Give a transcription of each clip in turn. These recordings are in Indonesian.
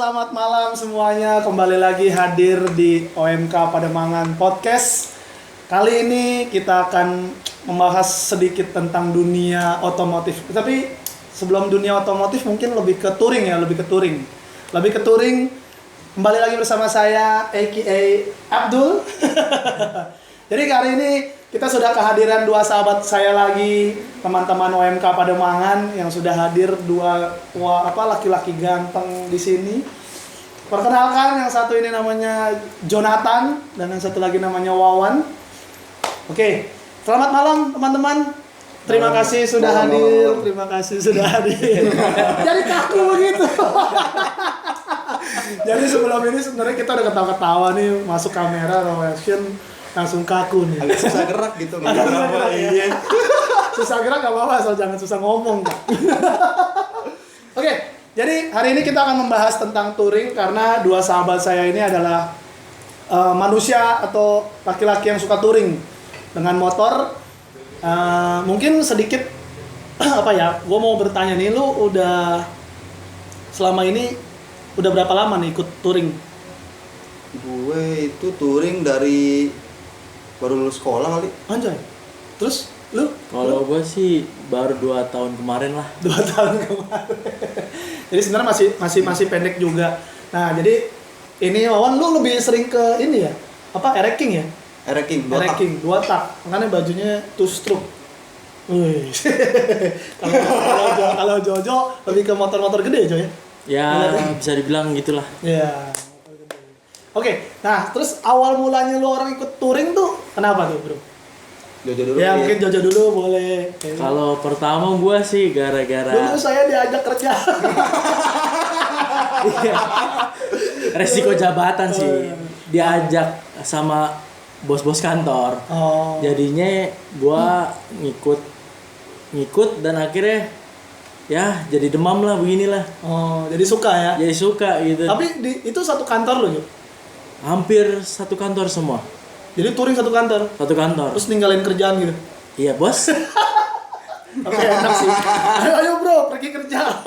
selamat malam semuanya. Kembali lagi hadir di OMK Pademangan Podcast. Kali ini kita akan membahas sedikit tentang dunia otomotif. Tapi sebelum dunia otomotif mungkin lebih ke touring ya, lebih ke touring. Kembali lagi bersama saya aka Abdul. Jadi kali ini kita sudah kehadiran dua sahabat saya lagi, teman-teman OMK Pademangan yang sudah hadir, dua laki-laki ganteng di sini. Perkenalkan, yang satu ini namanya Jonathan dan yang satu lagi namanya Wawan. Oke, selamat malam teman-teman. Terima kasih sudah hadir. Terima kasih sudah hadir. Jadi kaku begitu. Jadi sebelum ini sebenarnya kita udah ketawa-ketawa nih, masuk kamera, action, langsung kaku nih. Agak susah gerak gitu. Iya. Susah gerak gak apa-apa, asal jangan susah ngomong. Oke, jadi hari ini kita akan membahas tentang touring karena dua sahabat saya ini adalah manusia atau laki-laki yang suka touring dengan motor. Mungkin sedikit gue mau bertanya nih, lu udah selama ini udah berapa lama nih ikut touring? Gue itu touring dari baru lulus sekolah kali. Anjay. Terus lu? Kalau gue sih baru 2 tahun kemarin lah. 2 tahun kemarin. Jadi sebenarnya masih pendek juga. Nah, jadi ini Wawan, lu lebih sering ke ini ya? Ereking ya? Ereking, 2 tak. Makanya bajunya two stroke. Wih. Kalau Jojo lebih ke motor-motor gede, Jo ya? Ya, bisa dibilang gitulah. Iya. Oke, nah terus awal mulanya lu orang ikut touring tuh kenapa tuh, Bro? Jojo dulu. Ya, mungkin Jojo dulu boleh. Kalau pertama gue sih gara-gara dulu saya diajak kerja. resiko jabatan sih. Diajak sama bos-bos kantor. Oh. Jadinya gue ngikut dan akhirnya ya jadi demam lah beginilah. Oh, jadi suka ya? Jadi suka gitu. Tapi itu satu kantor loh, Jo? Hampir satu kantor semua. Jadi touring satu kantor? Satu kantor. Terus ninggalin kerjaan gitu? Iya, bos. Oke, enak sih. Ayo bro, pergi kerja.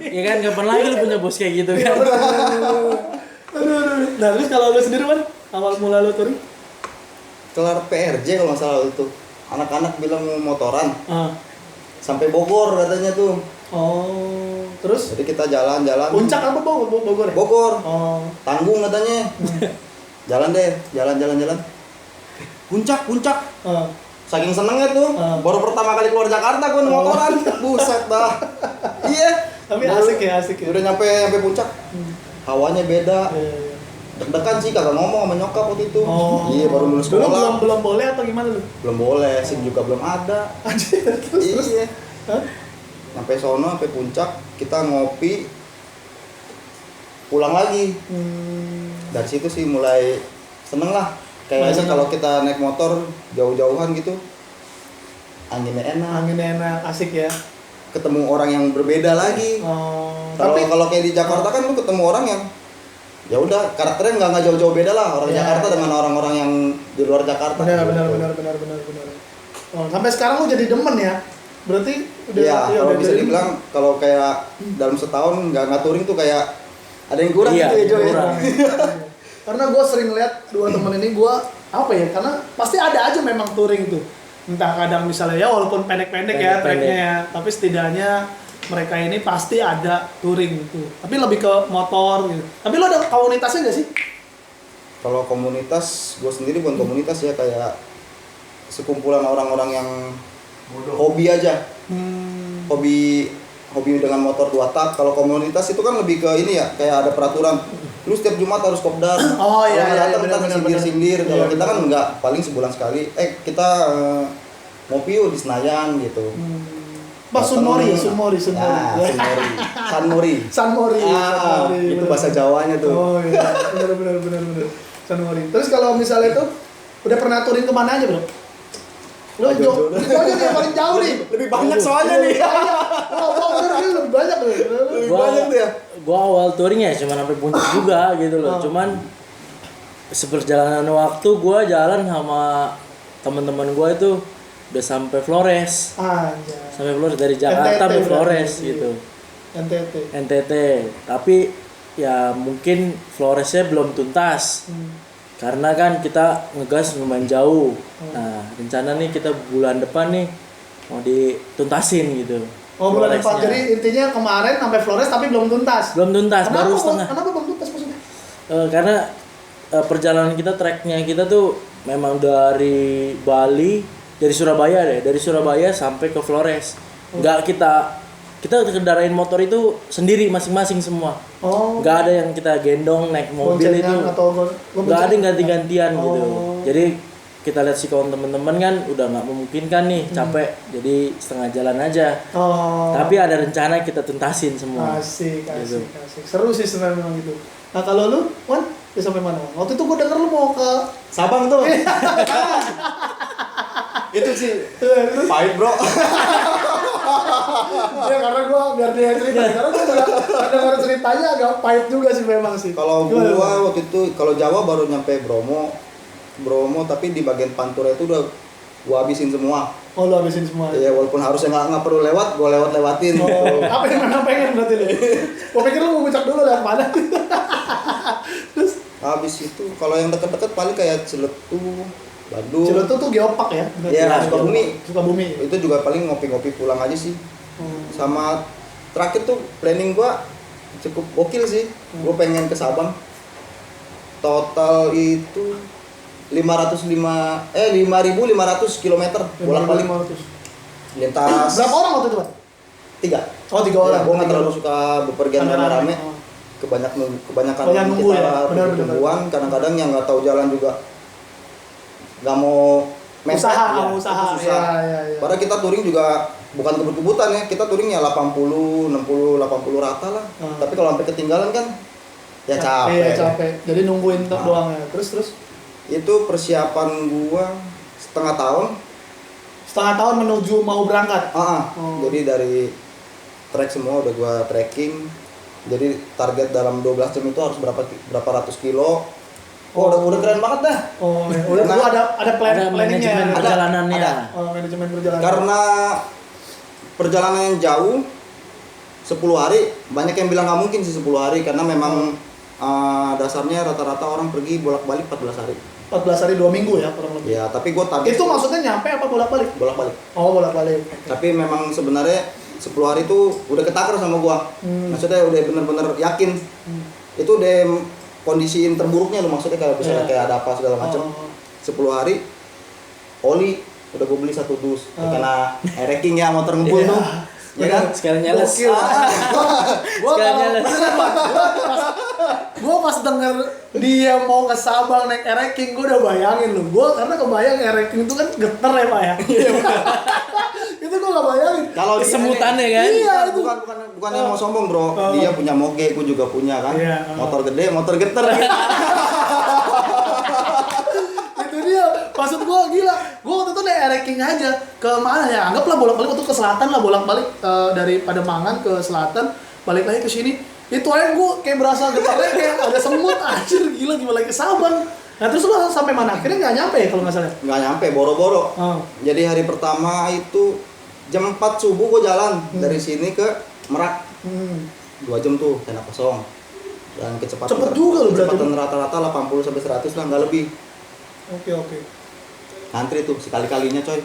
Ya kan, kapan lagi lu punya bos kayak gitu kan? Aduh. Nah, terus kalau lu sendiri, Man, awal mula lu touring? Kelar PRJ kalau nggak salah itu. Anak-anak bilang mau motoran. Sampai Bogor katanya tuh. Oh, terus? Jadi kita jalan-jalan. Puncak apa Bogor ya? Bogor. Oh. Tanggung katanya. Jalan deh, jalan. Puncak. Saking senengnya tuh. Baru pertama kali keluar Jakarta gue motoran. Buset dah. Iya. Tapi asik ya. Udah nyampe puncak. Hawanya beda. Iya. Deg-degan sih, kagak ngomong sama nyokap waktu itu. Oh. Iya, baru lulus sekolah. Dulu belum boleh atau gimana lu? Belum boleh, SIM juga belum ada. Anjir, terus. Iya. Hah? Sampai sono, sampai puncak, kita ngopi, pulang lagi. Dari situ sih mulai seneng lah. Kayaknya kalau kita naik motor jauh-jauhan gitu, anginnya enak, asik ya. ketemu orang yang berbeda lagi. Oh. Kalau kayak di Jakarta kan lu ketemu orang yang ya udah karakternya nggak jauh-jauh beda lah orang Jakarta dengan orang-orang yang di luar Jakarta. Benar. Oh, sampai sekarang lu jadi demen ya? Berarti udah kalau bisa dibilang kalau kayak dalam setahun nggak touring tuh kayak ada yang kurang gitu ya, Jo ya. Karena gue sering lihat dua temen ini, karena pasti ada aja memang touring tuh. Entah kadang misalnya ya walaupun pendek-pendek ya tracknya ya, tapi setidaknya mereka ini pasti ada touring gitu. Tapi lebih ke motor gitu. Tapi lo ada komunitasnya nggak sih? Kalau komunitas, gue sendiri bukan komunitas ya, kayak sekumpulan orang-orang yang hobi aja. Hobi dengan motor 2 tak. Kalau komunitas itu kan lebih ke ini ya, kayak ada peraturan. Lu setiap Jumat harus kopdar. Oh iya, datang sindir-sindir. Kalau kita kan enggak, paling sebulan sekali. Kita ngopi yuk di Senayan gitu. Sunmori. Sunmori. Itu bahasa Jawanya tuh. Oh iya, benar. Sunmori. Terus kalau misalnya itu udah pernah touring kemana aja, Bro? Lu aja nih yang paling jauh nih. Lebih banyak soalnya nih. Bener lebih banyak loh. Lebih banyak tuh ya. Gua awal touring ya cuma sampai puncak juga gitu loh. Cuman seperjalanan waktu gua jalan sama teman-teman gua itu udah sampai Flores. Sampai Flores dari Jakarta sampai Flores gitu. NTT. Tapi ya mungkin Floresnya belum tuntas. Karena kan kita ngegas lumayan jauh. Nah, rencana nih kita bulan depan nih mau dituntasin gitu. Oh, bulan depan. Floresnya. Jadi intinya kemarin sampai Flores tapi belum tuntas. Belum tuntas, Kenapa baru kok? setengah. Kenapa belum tuntas maksudnya? Karena perjalanan kita, treknya kita tuh memang dari Bali, dari Surabaya sampai ke Flores. Nggak kita kendarain motor itu sendiri masing-masing semua. Oh. Nggak ada yang kita gendong naik mobil Boncengan itu. atau Nggak ada yang ganti-gantian gitu. Oh. Jadi kita lihat sikon teman-teman kan udah nggak memungkinkan nih, capek. Jadi setengah jalan aja. Oh. Tapi ada rencana kita tuntasin semua. Asik. Gitu. Seru sih sebenarnya memang gitu. Nah, kalau lu, Wan, dia sampai mana? Wan? Waktu itu gua denger lu mau ke Sabang tuh. Itu sih pahit, Bro. ya karena gua biar dia cerita. Karena gua juga denger ceritanya agak pahit juga sih memang sih. Kalau Gimana, gua Wan? waktu itu kalau Jawa baru nyampe Bromo tapi di bagian Pantura itu udah gua habisin semua. Oh, lu habisin semua. Iya, walaupun harusnya nggak perlu lewat, gua lewatin. Oh, gitu. apa yang memang pengen berarti lu? Gua pikir lu mau ngucak dulu lewat mana. Terus Habis itu kalau yang deket-deket paling kayak Ciletuh, Bandung. Ciletuh tuh geopark ya? Iya, Sukabumi. Sukabumi. Itu juga paling ngopi-ngopi pulang aja sih. Sama terakhir tuh planning gua cukup gokil sih. Gua pengen ke Sabang. Total itu 5.500 km bolak-balik 5.500. lintas. Berapa orang waktu itu, Pak? 3. Oh, 3 orang. Gua nggak terlalu suka bepergian Rame-rame. rame-rame. Kebanyakan Banyak nunggu kita ya? Benar. tungguan, kadang-kadang yang nggak tahu jalan juga nggak mau mepet, Usaha. itu susah. Ya. Padahal kita touring juga bukan kebut-kebutan ya, kita touring ya 80, 60, 80 rata lah. Tapi kalau sampai ketinggalan kan ya capek. Iya, capek. Jadi nungguin doang ya. Terus Itu persiapan gua setengah tahun. setengah tahun menuju mau berangkat. Jadi dari trek semua udah gua trekking. Jadi target dalam 12 jam itu harus berapa ratus kilo. Oh, udah keren banget dah. Oh, ya. Udah Nah, ada planningnya. manajemen Ada. perjalanannya. Oh, manajemen perjalanan. Karena perjalanan yang jauh 10 hari, banyak yang bilang nggak mungkin sih 10 hari karena memang dasarnya rata-rata orang pergi bolak-balik 14 hari. 14 hari 2 minggu ya kurang lebih. Ya, tapi gue target Itu maksudnya nyampe apa bolak-balik? bolak-balik. Oh, bolak-balik. Tapi memang sebenarnya 10 hari itu udah ketakar sama gua. Maksudnya udah bener-bener yakin. Itu udah kondisiin terburuknya lo, maksudnya kayak misalnya kayak ada apa segala macam. 10 hari oli udah gua beli 1 dus. Karena wrecking ya, motor ngebul tuh. Ya kan? Sekalian nyales. Gokil. Gua Sekalian kalau nyales. gua pas denger dia mau ke Sabang naik ereking, gua udah bayangin loh. Gua karena kebayang ereking itu kan geter ya, Pak ya. Itu gua enggak bayangin. Kalau dia Kesemutannya kan? Iya, itu. bukan yang mau sombong, Bro. Dia punya moge, gua juga punya kan. Iya. Motor gede, motor geter. Itu dia, maksud gua gila. Gua waktu itu naik ereking aja ke mana ya? Anggaplah bolak-balik waktu ke selatan lah, bolak-balik dari Pademangan ke selatan, balik lagi ke sini. Itu aja gua kayak berasa getarnya kayak ada semut anjir, gila gimana lagi ke Sabang. Nah, terus lu sampai mana? Akhirnya nggak nyampe ya kalau nggak salah. Nggak nyampe, boro-boro. Jadi hari pertama itu jam 4 subuh gua jalan dari sini ke Merak. 2 jam tuh, tenda kosong. Dan kecepatan Cepet juga lu berarti. kecepatan rata-rata 80 sampai 100 lah, nggak lebih. Oke. Ngantri tuh sekali-kalinya, coy.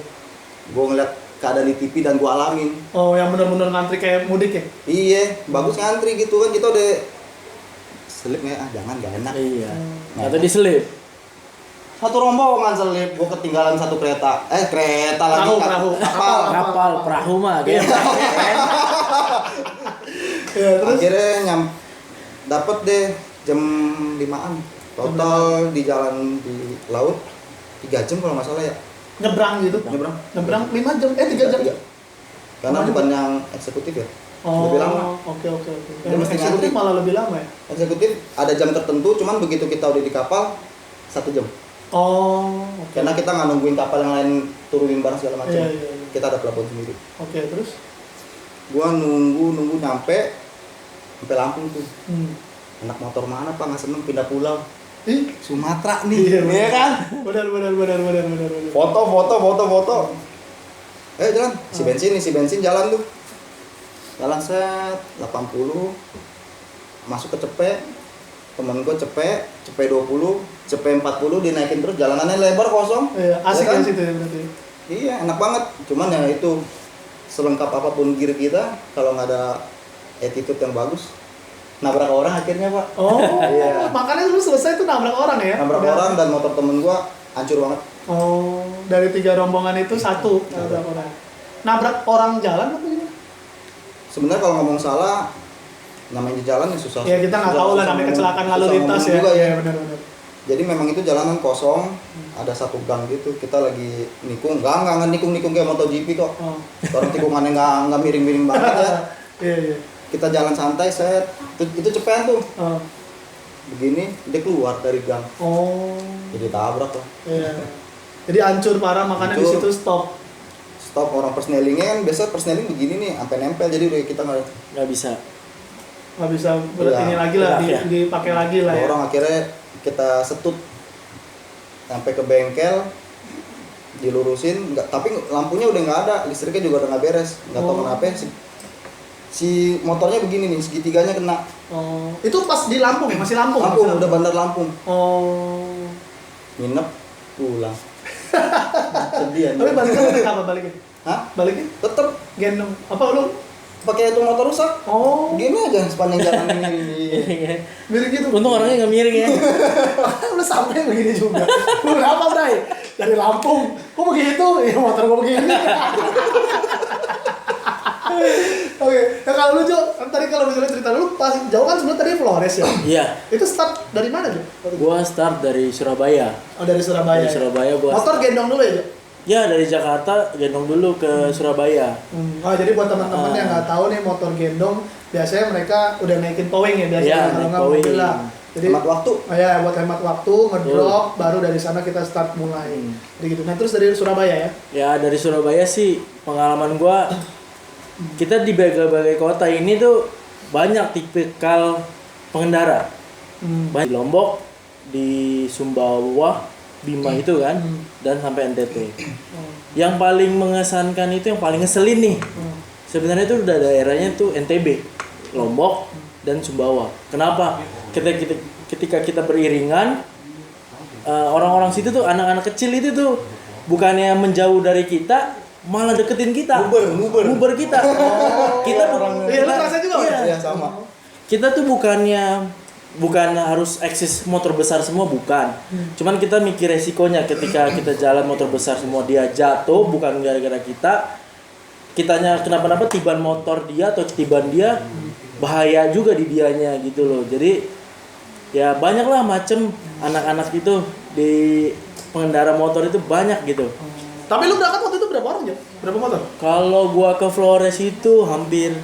Gua ngeliat keadaan di TV dan gua alamin. Oh, yang benar-benar ngantri kayak mudik ya? Iya, bagus ngantri gitu kan, kita udah selip nggak? Jangan, nggak enak. Iya. Atau diselip. Satu rombongan selip, gua ketinggalan satu kereta. Kereta lagi. Perahu. Kapal, perahu mah gitu. Ya, terus Akhirnya dapet deh jam 5-an. Total di jalan di laut 3 jam kalau nggak salah ya. nyebrang gitu. Nyebrang 5 jam, 3 jam. Karena bukan yang eksekutif ya. Oh, Lebih lama. Oke. Dia Yang mesti eksekutif ngantri. malah lebih lama ya? Eksekutif ada jam tertentu, cuman begitu kita udah di kapal 1 jam. Oh, oke. Karena kita nggak nungguin kapal yang lain turunin barang segala macam. Iya. Kita ada pelabuhan sendiri. Oke, terus? Gua nunggu nyampe sampai Lampung tuh. Hmm. Anak motor mana Pak, nggak seneng pindah pulau. Ih, Sumatera nih, iya kan? Benar. Foto. Jalan, si bensin jalan tuh. Jalan set 80. masuk ke Cepe, temen gue Cepe 20, Cepe 40 dinaikin terus, jalanannya lebar kosong. Iya, asik ya kan? ya situ ya berarti. Iya, enak banget. Cuman ya itu selengkap apapun gear kita, kalau nggak ada attitude yang bagus, nabrak orang akhirnya, Pak. Oh, Iya. makanya lu selesai tuh nabrak orang ya? Nabrak Udah. orang dan motor temen gua hancur banget. Oh, dari 3 rombongan itu satu nabrak orang. Nabrak orang jalan apa gimana? Sebenarnya kalau ngomong salah, namanya jalan ya susah. Ya kita nggak tahu lah namanya kecelakaan lalu lintas ya. Juga, Iya benar-benar. Jadi memang itu jalanan kosong, ada satu gang gitu. Kita lagi nikung, nggak nikung kayak MotoGP kok. Oh. Orang tikungannya nggak miring-miring banget ya. Iya iya. Kita jalan santai, set. Itu cepetan tuh. Oh. Begini, dia keluar dari gang. Oh. Jadi tabrak lah. Iya. Jadi hancur parah makanya di Hancur. situ stop. Stop, orang persnelingnya kan biasa persneling begini nih, sampai nempel, jadi udah kita nggak bisa. Nggak bisa berat Iya. ini lagi lah, Iya. dipakai lagi lah ya. orang akhirnya kita setut sampai ke bengkel, dilurusin, tapi lampunya udah nggak ada, listriknya juga udah nggak beres, nggak tahu Oh. kenapa si motornya begini nih, segitiganya kena. Oh. Itu pas di Lampung ya? Masih Lampung? Lampung, Masih udah bandar Lampung, Oh. nginep, pulang. Sedih Tapi anjir. baliknya naik apa baliknya? Hah? Baliknya Tetep gendong apa lu? pakai itu motor rusak. Oh. Gini aja sepanjang jalan ini. Mirip gitu. Untung orangnya nggak miring ya. Udah sampai begini juga. Lu berapa, Bray? Dari Lampung. Kok begitu? Ya motor gua begini. Oke, nah kalau lu Jo, kan tadi kalau misalnya cerita lu pas jauh kan sebenarnya tadi Flores ya. Iya. Itu start dari mana Jo? Gua start dari Surabaya. Oh dari Surabaya. Dari Surabaya gua. Motor gendong dulu ya Jo? Ya dari Jakarta gendong dulu ke Surabaya. Oh jadi buat teman-teman yang nggak tahu nih motor gendong, biasanya mereka udah naikin towing ya biasanya Iya, kalau naik nggak towing. mobil lah. Jadi Hemat waktu. Oh ya buat hemat waktu, ngedrop, baru dari sana kita start mulai. Jadi gitu. Nah terus dari Surabaya ya? Ya dari Surabaya sih pengalaman gua, kita di berbagai kota ini tuh banyak tipikal pengendara. Banyak di Lombok, di Sumbawa, Bima itu kan, dan sampai NTT. Yang paling mengesankan itu, yang paling ngeselin nih, sebenarnya itu udah daerahnya tuh NTB, Lombok, dan Sumbawa. Kenapa? Ketika kita beriringan, orang-orang situ tuh, anak-anak kecil itu tuh bukannya menjauh dari kita, malah deketin kita, nguber kita. Kita Iya lu ngerasa juga iya. Ya sama. Kita tuh bukan harus eksis motor besar semua, bukan. Cuman kita mikir resikonya ketika kita jalan motor besar semua, dia jatuh bukan gara-gara kitanya kenapa-napa, tiban motor dia atau tiban dia, bahaya juga di dianya gitu loh. Jadi ya banyaklah macem anak-anak itu di pengendara motor itu banyak gitu. Tapi lu berangkat waktu itu berapa orang Jo? Berapa motor? Kalau gua ke Flores itu hampir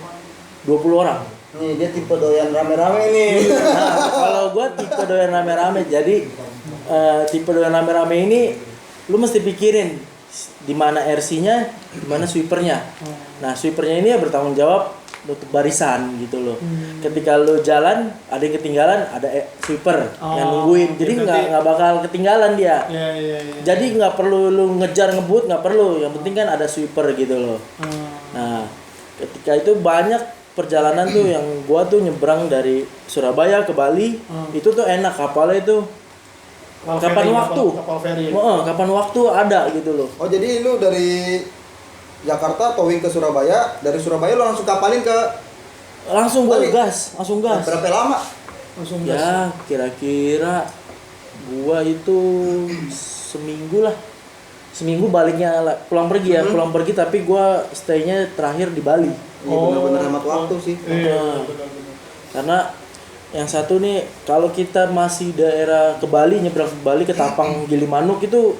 20 orang. Nih dia tipe doyan rame-rame nih. Nah, kalau gua tipe doyan rame-rame, jadi tipe doyan rame-rame ini lu mesti pikirin di mana RC-nya, di mana sweeper-nya. Nah, sweeper-nya ini ya bertanggung jawab nutup barisan gitu loh. Ketika lu jalan, ada yang ketinggalan, ada sweeper yang nungguin. Jadi nggak bakal ketinggalan dia. Iya. Jadi nggak perlu lu ngejar ngebut, nggak perlu. Yang penting kan ada sweeper gitu loh. Nah, ketika itu banyak perjalanan tuh yang gua tuh nyebrang dari Surabaya ke Bali, itu tuh enak, kapalnya itu kapan waktu? Kapal ferry. Kapan waktu ada gitu loh. Oh jadi lu dari Jakarta towing ke Surabaya, dari Surabaya lu langsung kapalin ke Langsung gua Bali? langsung gas. Berapa lama? Langsung gas. Ya, kira-kira gua itu seminggu lah. Seminggu baliknya pulang pergi ya, pulang pergi tapi gua stay-nya terakhir di Bali. Iya benar-benar hemat waktu sih. Iya. Karena yang satu nih, kalau kita masih daerah ke Bali, nyebrang ke Bali ke Tapang Gilimanuk itu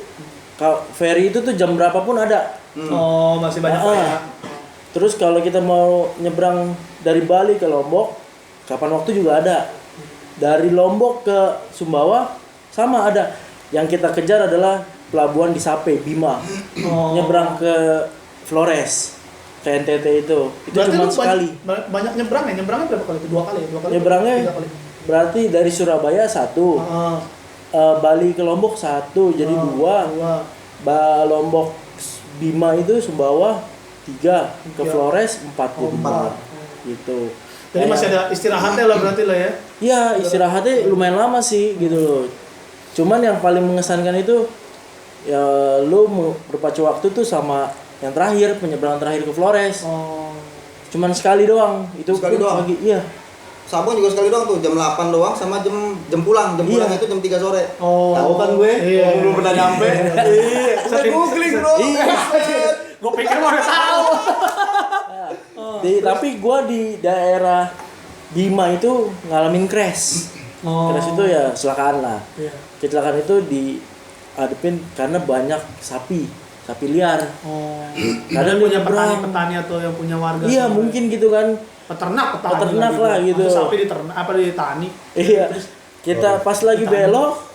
ferry itu tuh jam berapapun ada. Oh, masih banyak ya. Terus kalau kita mau nyebrang dari Bali ke Lombok, kapan waktu juga ada. Dari Lombok ke Sumbawa sama ada. Yang kita kejar adalah pelabuhan di Sape, Bima. Nyebrang ke Flores, ke NTT itu Berarti cuma lu sekali. banyak nyebrang ya? Nyebrangnya berapa kali? 2 kali ya? 2 kali? Nyebrangnya 3 kali? berarti dari Surabaya 1, Bali ke Lombok 1, jadi 2. Lombok Bima itu Sumbawa 3, ke Flores 4 gitu. Jadi masih ada istirahatnya lah berarti lah ya. Iya, istirahatnya lumayan lama sih gitu loh. Cuman yang paling mengesankan itu ya lu berpacu waktu tuh sama yang terakhir, penyeberangan terakhir ke Flores. Oh. Cuman sekali doang. Itu Sekali doang? Iya. Sabang juga sekali doang tuh, jam 8 doang sama jam pulang. Jam pulang itu jam 3 sore. Oh. Tahu kan gue? Iya. Belum pernah nyampe. Iya. Saya googling, Bro. Gue pikir mau udah tahu. Tapi gua di daerah Bima itu ngalamin crash. Crash itu ya kecelakaan lah. Iya. Kecelakaan itu diadepin karena banyak sapi liar. Oh. Kadang punya nyebrang. petani atau yang punya warga. Iya, semua. mungkin gitu kan. Peternak lah gitu. Masa sapi ditani. Iya. Kita pas lagi belok,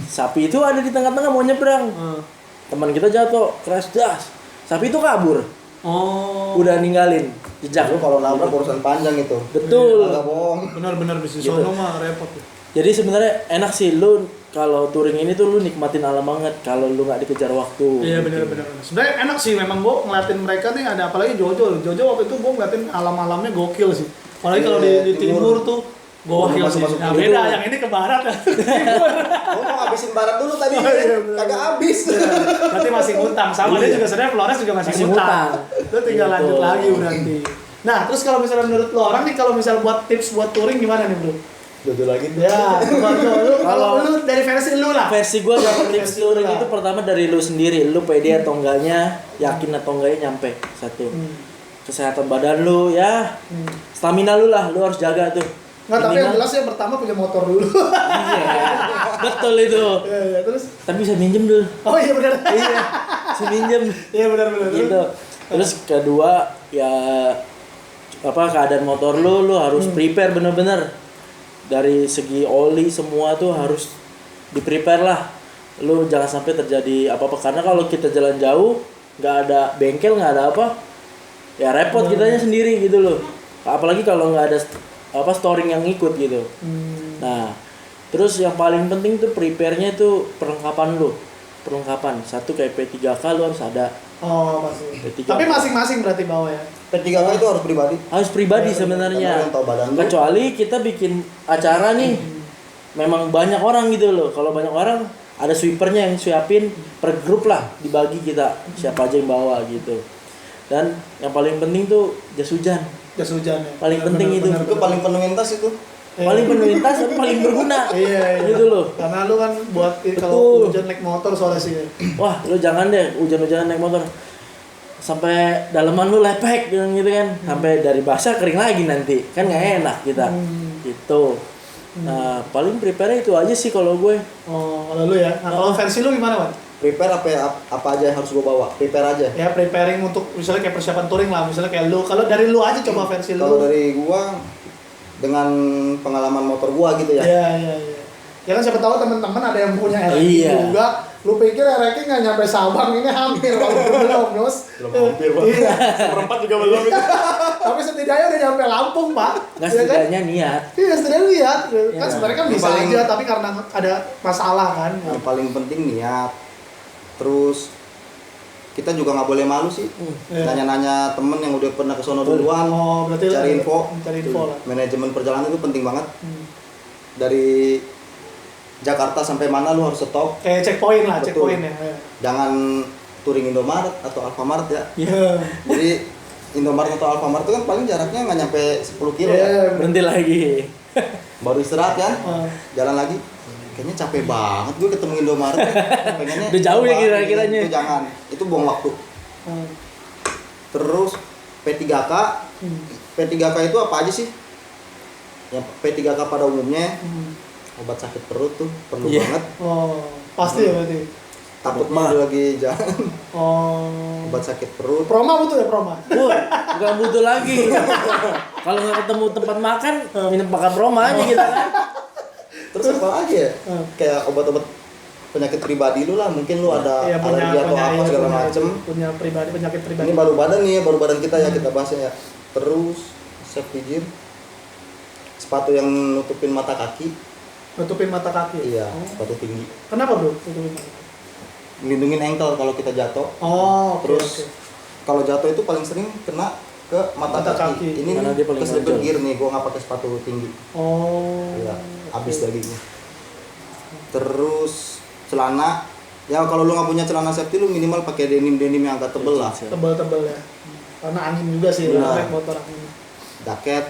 sapi itu ada di tengah-tengah mau nyebrang. Teman kita jatuh, crash das. Sapi itu kabur. Oh. Udah ninggalin jejak. Lu kalau nabrak urusan panjang itu. Betul. Agak bohong. Benar-benar bisnis Gitu. sono mah repot ya. Jadi sebenarnya enak sih lu kalau touring ini tuh lu nikmatin alam banget kalau lu nggak dikejar waktu. Iya benar-benar. Sebenarnya enak sih memang gua ngeliatin mereka nih ada apalagi Jojo waktu itu gua ngeliatin alam-alamnya gokil sih. Apalagi kalau di timur tuh gokil sih. Masuk-masuk Nah gitu. beda yang ini ke barat ya. Gua mau ngabisin barat dulu tadi. Kagak habis. Berarti masih ngutang. Sama dia juga sebenarnya Flores juga masih ngutang. Lu tinggal Gitu. lanjut lagi berarti. Nah, terus kalau misalnya menurut lo orang nih kalau misalnya buat tips buat touring gimana nih, Bro? Jojo lagi. Ya, kalau lu dari versi lu lah. Versi gua dapat tips Versi touring lu lah. itu pertama dari lu sendiri, lu pede atau enggaknya, yakin atau enggaknya nyampe. Satu. Kesehatan badan lu ya. Stamina lu lah, lu harus jaga tuh. Nggak, tapi yang Minimal- jelas yang pertama punya motor dulu. Iya. Betul itu. Iya, terus Tapi bisa minjem dulu. oh iya benar. Iya. Bisa minjem. Iya benar. Gitu. Terus kedua ya keadaan motor lu harus prepare bener-bener. Dari segi oli semua tuh harus di-prepare lah. Lu jangan sampai terjadi apa-apa karena kalau kita jalan jauh nggak ada bengkel, nggak ada apa, ya repot kitanya sendiri gitu loh. Apalagi kalau nggak ada storing yang ikut gitu. Nah, terus yang paling penting tuh prepare-nya itu perlengkapan lu. Satu kayak P3K lu harus ada. Oh, masih. P3K. Tapi masing-masing berarti bawa ya. P3K itu harus pribadi. Harus pribadi sebenarnya. Karena yang tahu badan lu. Kecuali kita bikin acara nih, memang banyak orang gitu loh. Kalau banyak orang, ada sweepernya yang siapin per grup lah, dibagi kita siapa aja yang bawa gitu. Dan yang paling penting tuh jas hujan. Jas hujan ya. Paling penting itu. Itu paling penuhin tas itu. Paling penuhin tas tapi paling berguna. Iya. Gitu loh. Karena lu kan buat Betul. kalau hujan naik motor soalnya sih. Wah, lu jangan deh hujan-hujanan naik motor. Sampai daleman lu lepek gitu kan. Sampai dari basah kering lagi nanti. Kan nggak enak kita. Gitu. Nah, paling prepare itu aja sih kalau gue. Oh, kalau lu ya. Nah, kalau versi lu gimana, Wan? Prepare apa aja yang harus gua bawa? Prepare aja. Ya preparing untuk misalnya kayak persiapan touring lah, misalnya kayak lu. Kalau dari lu aja coba versi lu. Kalau dari gua dengan pengalaman motor gua gitu ya. Iya. Ya kan siapa tahu teman-teman ada yang punya RX Iya. juga. Lu pikir RX nggak nyampe Sabang, ini hampir belum, Bos. Belum hampir, Pak. Iya. Seperempat juga belum itu. Tapi setidaknya udah nyampe Lampung, Pak. Nggak Iya kan? setidaknya niat. Iya, setidaknya lihat. Kan Iya. sebenarnya kan Yang bisa paling- aja, tapi karena ada masalah kan. Yang paling penting niat. Terus kita juga nggak boleh malu sih. Iya. Nanya-nanya temen yang udah pernah ke sono duluan. Oh, berarti Cari info. Cari info lah. Manajemen perjalanan itu penting banget. Dari Jakarta sampai mana lu harus stop. Kayak checkpoint lah, Betul. checkpoint ya. Iya. Jangan touring Indomaret atau Alfamart ya. Iya. Jadi Indomaret atau Alfamart itu kan paling jaraknya nggak nyampe 10 kilo Iya, ya. Berhenti lagi. Baru istirahat kan, Ah. jalan lagi. Kayaknya capek banget gue ketemu Indomaret. Pengennya Udah jauh ya coba, kira-kiranya. Itu jangan, itu buang waktu. Terus P3K, P3K itu apa aja sih? Yang P3K pada umumnya obat sakit perut tuh perlu Iya. banget. Oh, pasti ya berarti. Takutnya lu lagi jalan Oh. obat sakit perut. Proma butuh ya, Proma? Nggak butuh lagi. Kalau nggak ketemu tempat makan, minum makan Roma aja kita kan. Terus apa lagi ya? Kayak obat-obat penyakit pribadi lu lah, mungkin lu ada Iya, alergi atau apa segala macem. Punya penyakit pribadi. Ini baru badan nih, baru badan kita ya kita bahasnya ya. Terus safety gear, sepatu yang nutupin mata kaki, Nutupin mata kaki. iya, Oh. sepatu tinggi. Kenapa, Bro? Nutupin mata kaki? Melindungin ankle kalau kita jatuh. Oh, oke, Terus oke. kalau jatuh itu paling sering kena ke mata kaki. Ini karena dia paling keselipet nonjol. gear nih, gua nggak pakai sepatu tinggi. Oh. Iya, habis dagingnya. Terus celana, ya kalau lu nggak punya celana safety lu minimal pakai denim yang agak tebel lah. Tebel-tebel ya. Karena angin juga sih, Iya. naik motor angin. Jaket,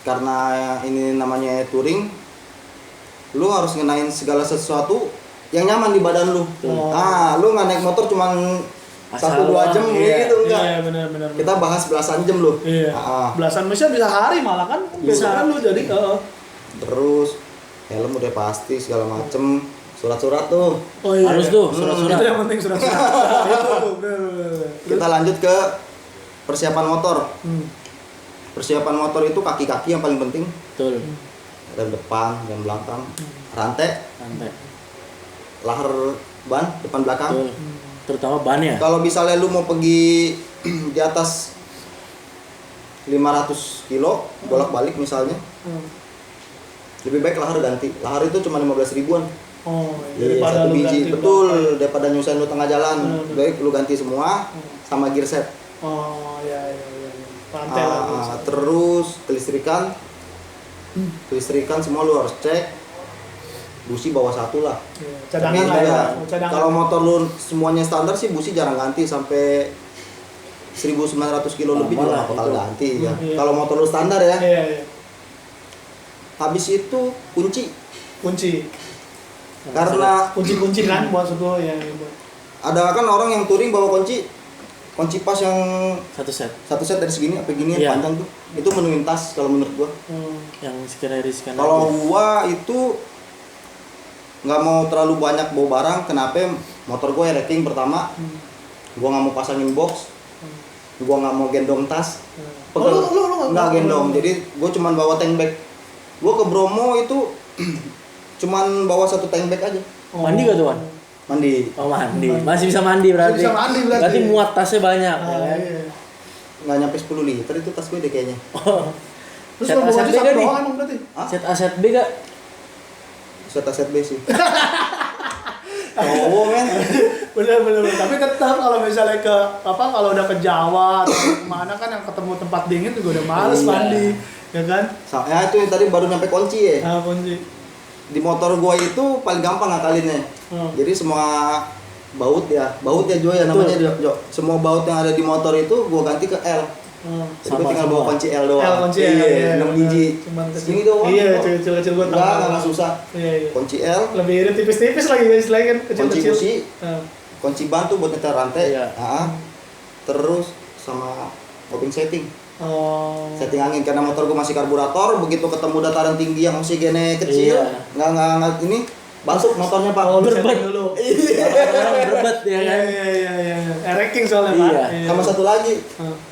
karena ini namanya touring, lu harus ngenain segala sesuatu yang nyaman di badan lu. Lu nggak naik motor cuman Asal 1-2 jam iya. gitu enggak. Iya, benar. Kita bahas belasan jam lu. Iya. Belasan bisa hari malah kan. Biasa kan lu jadi Terus helm udah pasti segala macem, surat-surat tuh. Oh iya. Harus tuh surat-surat. Itu yang penting surat-surat. Itu tuh, bener. Kita lanjut ke persiapan motor. Hmm. Persiapan motor itu kaki-kaki yang paling penting. Betul. Rem depan, rem belakang, rantai, Santai. lahar ban depan belakang. Betul. Terutama bannya. Kalau misalnya lu mau pergi di atas 500 kilo bolak-balik misalnya, lebih baik lahar ganti. Lahar itu cuma 15 ribuan. Oh, Jadi daripada satu lu biji, ganti betul, berapa. daripada nyusahin lu tengah jalan. Baik lu ganti semua sama gear set. Oh, iya. Rantai lah. Terus kelistrikan. Kelistrikan semua lu harus cek. Busi bawah 1 lah. Iya, Tapi cadangan lah ya. ya, Cadangan. kalau motor lu semuanya standar sih busi jarang ganti sampai 1900 kilo lebih Lama juga lah nggak bakal itu. ganti ya. Iya. Kalau motor lu standar ya. Iya. Habis itu kunci. Karena Kunci kan maksud gua ya. ada kan orang yang touring bawa kunci pas yang Satu set. satu set dari segini apa gini Iya. yang panjang tuh. Itu menuin tas kalau menurut gua. Yang sekiranya riskan. Kalau gua itu nggak mau terlalu banyak bawa barang, kenapa? Motor gua ranking pertama, gua nggak mau pasangin box, gua nggak mau gendong tas, Lu nggak gendong, jadi gua cuman bawa tank bag. Gua ke Bromo itu cuman bawa 1 tank bag aja, Mandi gak tuh, Wan? mandi. Oh, mandi. Masih bisa mandi berarti. Bisa mandi berarti. Berarti muat tasnya banyak ya kan? Iya. Nggak nyampe 10 liter itu tas gue deh kayaknya. Oh. Terus Set kalau A, bawa set aja B satu kan nih? doang emang berarti. Hah? Set A, set B gak? Set B sih. Cowok men. Bener. Tapi tetap kalau misalnya kalau udah ke Jawa atau kemana kan yang ketemu tempat dingin juga udah males Iya. mandi, ya kan? Ya itu yang tadi baru nyampe kunci ya. Nah, kunci. Di motor gua itu paling gampang ngakalinnya. Jadi semua baut ya Jo ya namanya Jo. Semua baut yang ada di motor itu gua ganti ke L. Jadi gua Sama tinggal bawa semua. kunci L doang. Kunci iya, 6 biji. Cuman kecil. Segini doang. Iya, kok. kecil-kecil gua tahu. Nggak susah. Iya. Kunci L, Lebih irit tipis-tipis lagi guys, lagi kan kunci kecil-kecil. busi, Nah. kunci ban tuh buat nyetel rantai. Iya. Terus sama coping setting. Oh. Setting angin karena motor gua masih karburator, begitu ketemu dataran tinggi yang oksigennya kecil, Iya. nggak ini batuk motornya Pak. Oh, lu Berbet. setting dulu. Orang berbet ya kan? Iya. Ranking soalnya, Pak. Iya. Sama satu lagi,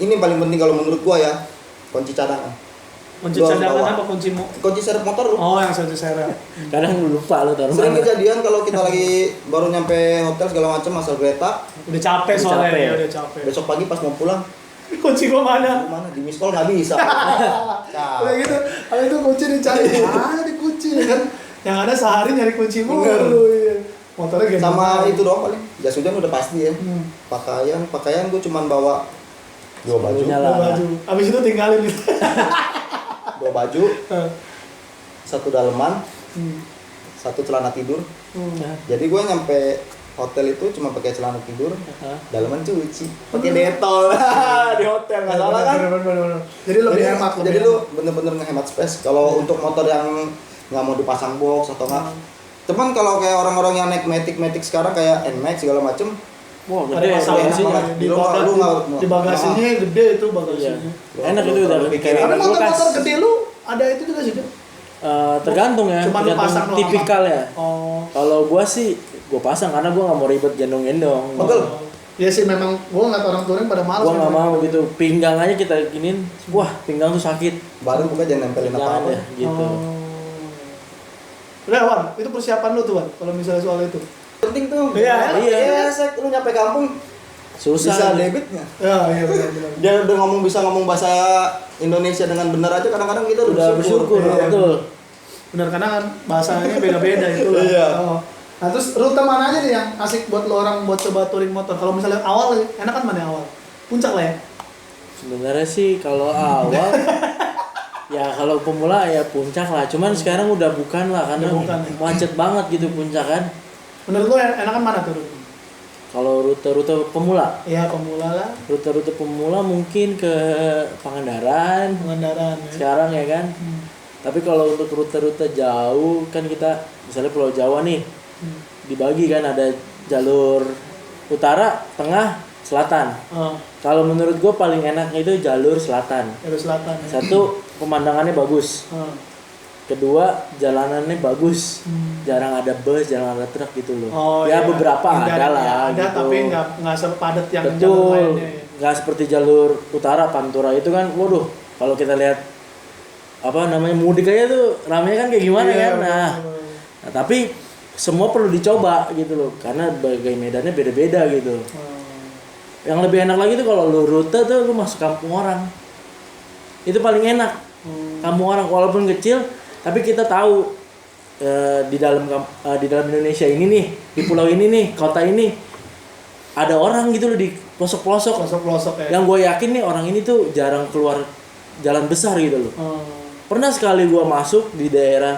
ini paling penting kalau menurut gua ya, kunci cadangan. Kunci Lu harus cadangan bawa. apa kuncimu? Kunci serep motor lu. Oh, yang satu seret. Kadang lu lupa lu taruh Sering mana. kejadian kalau kita lagi baru nyampe hotel segala macam asal kereta, Udah capek Udah soalnya, capek. ya, udah capek. besok pagi pas mau pulang, Kunci gua mana? mana di miss call nggak bisa. Udah gitu, habis itu kunci dicari, mana di kunci kan? Yang ada sehari nyari kunci Bener. mulu. Iya. Motornya gede. Sama itu doang paling. Jas hujan udah pasti ya. Hmm. Pakaian gue cuman bawa 2 baju, Seluruhnya Dua lah. baju. Habis itu tinggalin gitu. 2 baju, 1 daleman, Hmm. 1 celana tidur. Nah, Jadi gue nyampe hotel itu cuma pakai celana tidur, Hah? daleman cuci, pakai detol di hotel nggak salah kan? Bener. Jadi lebih hemat. Jadi lu bener-bener ngehemat space. Kalau untuk motor yang nggak mau dipasang box atau nggak, cuman kalau kayak orang-orang yang naik Matic sekarang kayak NMAX segala macem, wah ada gede pasang sih. banget. di Lu bagasi, nggak- di bagasinya gede itu Iya. bagasinya. Enak itu udah Lebih kayak Tapi kulkas. motor gede lu ada itu juga sih, Jun? Tergantung ya, Cuma lu pasang tergantung doang, tipikal ya. Oh. Kalau gua sih gua pasang karena gua nggak mau ribet gendong-gendong. Betul. Iya sih memang gua ngeliat orang touring pada malas. Gua nggak memang. mau gitu. Pinggang aja kita giniin, wah pinggang tuh sakit. baru bukan jangan nempelin Jangan apa-apa. ya gitu. Oh. Udah Wan, itu persiapan lu tuh Wan, kalau misalnya soal itu. Penting tuh. Iya. Iya, Sek, lu nyampe kampung Susah. bisa debitnya. Ya, iya benar. Dia udah bisa ngomong bahasa Indonesia dengan benar aja, kadang-kadang kita Udah bersyukur, Iya. betul. Benar karena kan bahasanya beda-beda itu lah. Iya. Oh. Nah terus rute mana aja nih yang asik buat lo orang buat coba touring motor? Kalau misalnya awal, enak kan mana yang awal? Puncak lah ya. Sebenarnya sih kalau awal ya kalau pemula ya puncak lah. Cuman sekarang udah bukan lah karena macet banget gitu puncak kan. Menurut lu enakan mana tuh? Kalau rute-rute pemula? Iya pemula lah. Rute-rute pemula mungkin ke Pangandaran. Pangandaran ya. Sekarang ya kan. Tapi kalau untuk rute-rute jauh kan kita misalnya Pulau Jawa nih dibagi kan ada jalur utara, tengah, selatan. Kalau menurut gue paling enaknya itu jalur selatan. Jalur selatan. Ya. Satu, pemandangannya bagus. Kedua, jalanannya bagus. Jarang ada bus, jarang ada truk gitu loh. Ya beberapa ada lah. Ya, ada gitu. tapi nggak sepadat yang jalur betul. lainnya. Ya. Nggak seperti jalur utara Pantura itu kan, waduh. Kalau kita lihat apa namanya mudik aja tuh ramenya kan kayak gimana kan. Nah, tapi semua perlu dicoba gitu loh, karena berbagai medannya beda-beda gitu. Yang lebih enak lagi tuh kalau lu rute tuh lu masuk kampung orang. Itu paling enak. Kampung orang walaupun kecil, tapi kita tahu di dalam Indonesia ini nih, di pulau ini nih, kota ini ada orang gitu loh di pelosok-pelosok. Ya. Yang gue yakin nih orang ini tuh jarang keluar jalan besar gitu loh. Pernah sekali gue masuk di daerah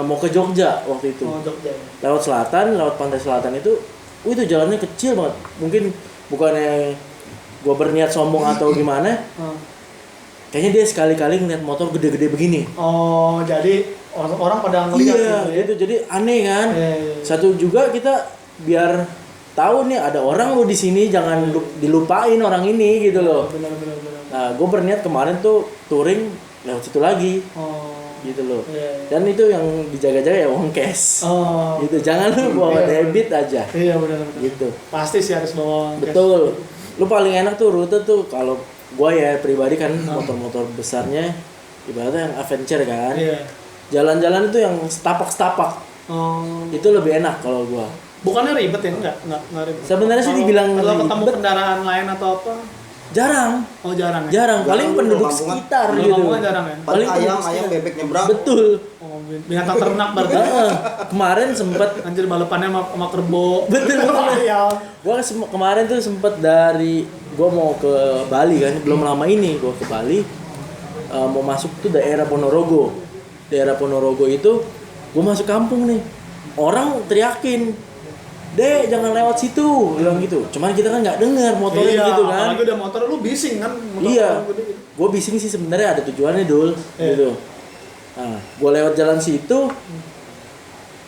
mau ke Jogja waktu itu. Jogja. Lewat selatan, lewat pantai selatan itu jalannya kecil banget. Mungkin bukannya gue berniat sombong atau gimana. Kayaknya dia sekali-kali ngeliat motor gede-gede begini. Oh, jadi orang pada ngeliat gitu. Jadi aneh kan. Iya. Satu juga kita biar tahu nih ada orang lu di sini, jangan dilupain orang ini gitu loh. Benar. Nah, gue berniat kemarin tuh touring lewat situ lagi. Gitu loh. Iya. Dan itu yang dijaga-jaga ya uang cash. Gitu. Jangan lu bawa debit aja. Iya, benar. Gitu. Pasti sih harus bawa cash. Betul. Lu paling enak tuh rute tuh kalau gua ya pribadi kan motor-motor besarnya ibaratnya yang adventure kan. Iya. Jalan-jalan itu yang setapak-setapak. Itu lebih enak kalau gua. Bukannya ribet ya? Enggak ribet. Sebenarnya sih dibilang kalau ketemu ribet. kendaraan lain atau apa? Jarang. Jarang ya? Jarang. Paling penduduk kampungan. sekitar Kalau gitu. kampungan jarang ya? Paling ayam penduduk bebek nyebrang. Betul. Binatang ternak berarti. Kemarin sempet Anjir balapannya sama kerbau. betul. Gua kemarin tuh sempet gua mau ke Bali kan, belum lama ini gua ke Bali. Mau masuk tuh daerah Ponorogo. Daerah Ponorogo itu gua masuk kampung nih. Orang teriakin, "Dek, jangan lewat situ," bilang gitu. Cuman kita kan nggak dengar motornya gitu kan. Apalagi udah motor lu bising kan. Iya. Gue bising sih sebenarnya ada tujuannya Dul, gitu. Nah, gue lewat jalan situ,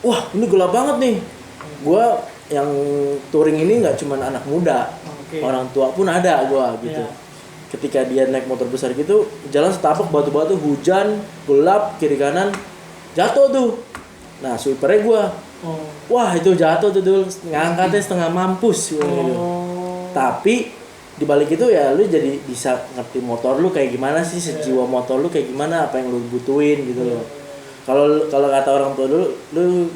wah ini gelap banget nih. Gue yang touring ini nggak cuma anak muda, orang tua pun ada gue gitu. Ketika dia naik motor besar gitu, jalan setapak batu-batu, hujan, gelap, kiri kanan, jatuh tuh. Nah sweepernya gue, wah itu jatuh tuh Dul, ngangkatnya setengah mampus gitu. Tapi dibalik itu ya lu jadi bisa ngerti motor lu kayak gimana sih, sejiwa motor lu kayak gimana, apa yang lu butuhin gitu loh. Kalau kata orang tua dulu, lu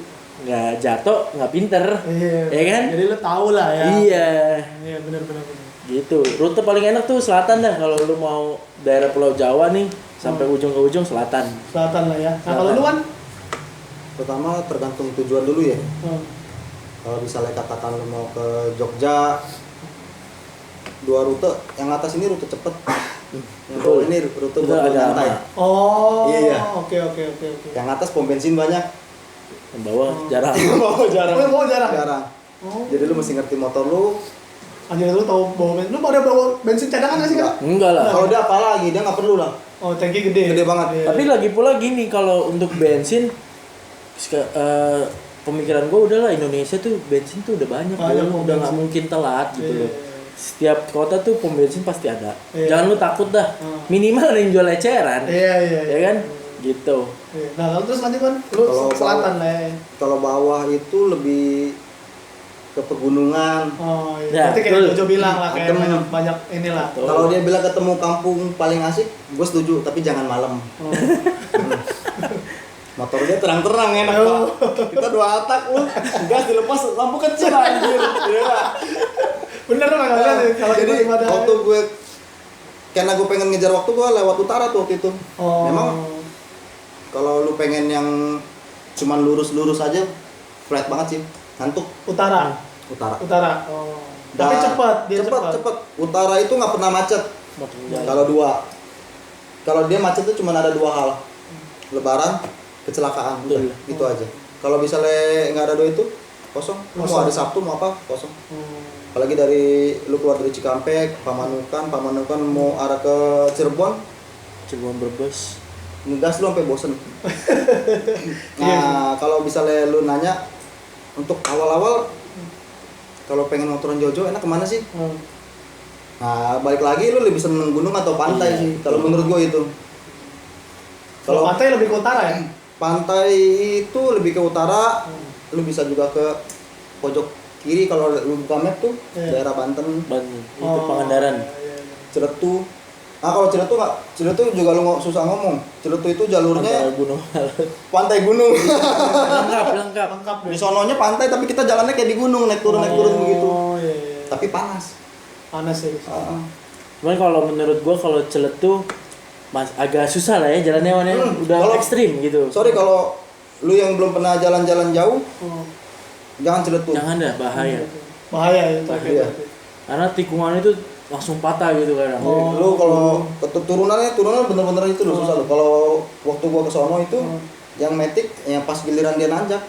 nggak jatuh nggak pinter, ya kan? Jadi lu tahu lah ya. Iya benar. Gitu. Rute paling enak tuh selatan dah kalau lu mau daerah Pulau Jawa nih sampai ujung ke ujung selatan. Selatan lah ya. Nah kalau lu kan? Pertama tergantung tujuan dulu ya. Kalau misalnya katakan lu mau ke Jogja, 2 rute, yang atas ini rute cepet, yang bawah ini rute buat santai. Iya. Oke. Yang atas pom bensin banyak, yang bawah jarang. Jarang. Jadi lu mesti ngerti motor lu. Anjir lu tahu bawa bensin, lu ada bawa bensin cadangan nggak sih kan? Enggak lah. Kalau dia apa lagi, dia nggak perlu lah. Tangki gede banget. Tapi lagi pula gini, kalau untuk bensin, pemikiran gue udahlah Indonesia tuh bensin tuh udah banyak udah nggak mungkin telat gitu loh. Setiap kota tuh pom bensin pasti ada. Jangan lu takut dah. Minimal ada yang jual eceran. Iya. Ya kan? Gitu. Nah, kalau terus lanjut kan lu selatan lah ya. Kalau bawah itu lebih ke pegunungan. Ya, berarti kayak Jojo bilang lah, kayak banyak inilah. Kalau dia bilang ketemu kampung paling asik, gue setuju, tapi jangan malam. Motor dia terang-terang enak Pak. Kita 2 atak lu, gas dilepas lampu kecil anjir. Iya. Bener lah kalau jadi waktu gue karena gue pengen ngejar waktu, gue lewat utara tuh waktu itu. Memang kalau lu pengen yang cuman lurus-lurus aja flat banget sih, ngantuk. Utara. Tapi cepet. Utara itu nggak pernah macet. Motor jalan. Kalau dua, kalau dia macet tuh cuma ada dua hal, lebaran, kecelakaan, udah, Betul. gitu aja. Kalau misalnya nggak ada dua itu, kosong. Mau Kosong. hari Sabtu mau apa, kosong. Apalagi dari lu keluar dari Cikampek, Pamanukan mau arah ke Cirebon, Cirebon Brebes. ngegas lu sampai bosen. Nah, kalau misalnya lu nanya untuk awal-awal, kalau pengen motoran jauh-jauh enak kemana sih? Nah, balik lagi lu lebih seneng gunung atau pantai Iya, sih? Kalau menurut gua itu. Kalau pantai lebih ke utara ya? Pantai itu lebih ke utara, lu bisa juga ke pojok kiri kalau lu buka map tuh, Iya. daerah Banten, Bandung. Itu Pangandaran. Ciletu. Ah, kalau Ciletu nggak, Ciletu juga lu susah ngomong. Ciletu itu jalurnya Antara gunung. pantai gunung. lengkap. Lengkap Di deh. sononya pantai tapi kita jalannya kayak di gunung, naik turun begitu. Iya. Tapi panas. Panas ya. di sana. Cuman kalau menurut gua kalau Ciletu agak susah lah ya jalannya Wan, ya. Udah Kalau- ekstrim gitu. Sorry kalau lu yang belum pernah jalan-jalan jauh, jangan Ciletu. Jangan dah, bahaya. Bahaya ya terakhir. Iya. berarti. Karena tikungan itu langsung patah gitu kadang. Lu kalau turunan bener-bener itu lu susah lu. Kalau waktu gua ke sono itu yang metik yang pas giliran dia nanjak,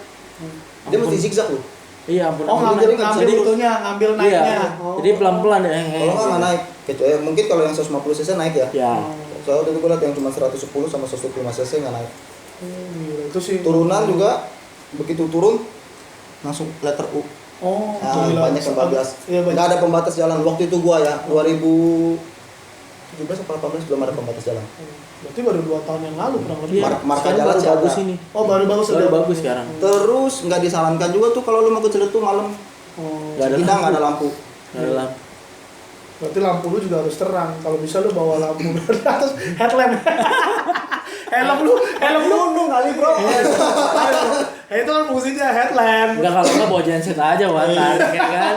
dia mesti zigzag lu. Iya ampun. Oh, ampun. ngambil Jadi- itunya, ngambil Iya. naiknya. Oh. Jadi pelan-pelan ya. Kalau nggak naik, kecuali mungkin kalau yang 150 cc naik ya. Ya. Soalnya waktu itu gue liat yang cuma 110 sama 105 cc nggak naik. Gila, itu sih. Turunan juga begitu turun langsung letter U. Oh, Nah, gila. banyak yang bablas. Iya, banyak. Nggak ada pembatas jalan. Waktu itu gua ya 2017 atau 18 belum ada pembatas jalan. Berarti baru 2 tahun yang lalu kurang lebih. Iya. Marka Sekarang jalan baru sih bagus ada. ini. Oh, baru bagus Baru udah. bagus sekarang. Terus nggak disarankan juga tuh kalau lu mau ke Ciletu malam. Oh. Nggak ada Kita nggak ada lampu. Nggak ada lampu. Berarti lampu lu juga harus terang. Kalau bisa lu bawa lampu dari atas headlamp. helm lu nung kali, Bro. Itu kan fungsinya headlamp. Enggak, kalau nggak bawa genset aja Wan, tarik ya kan.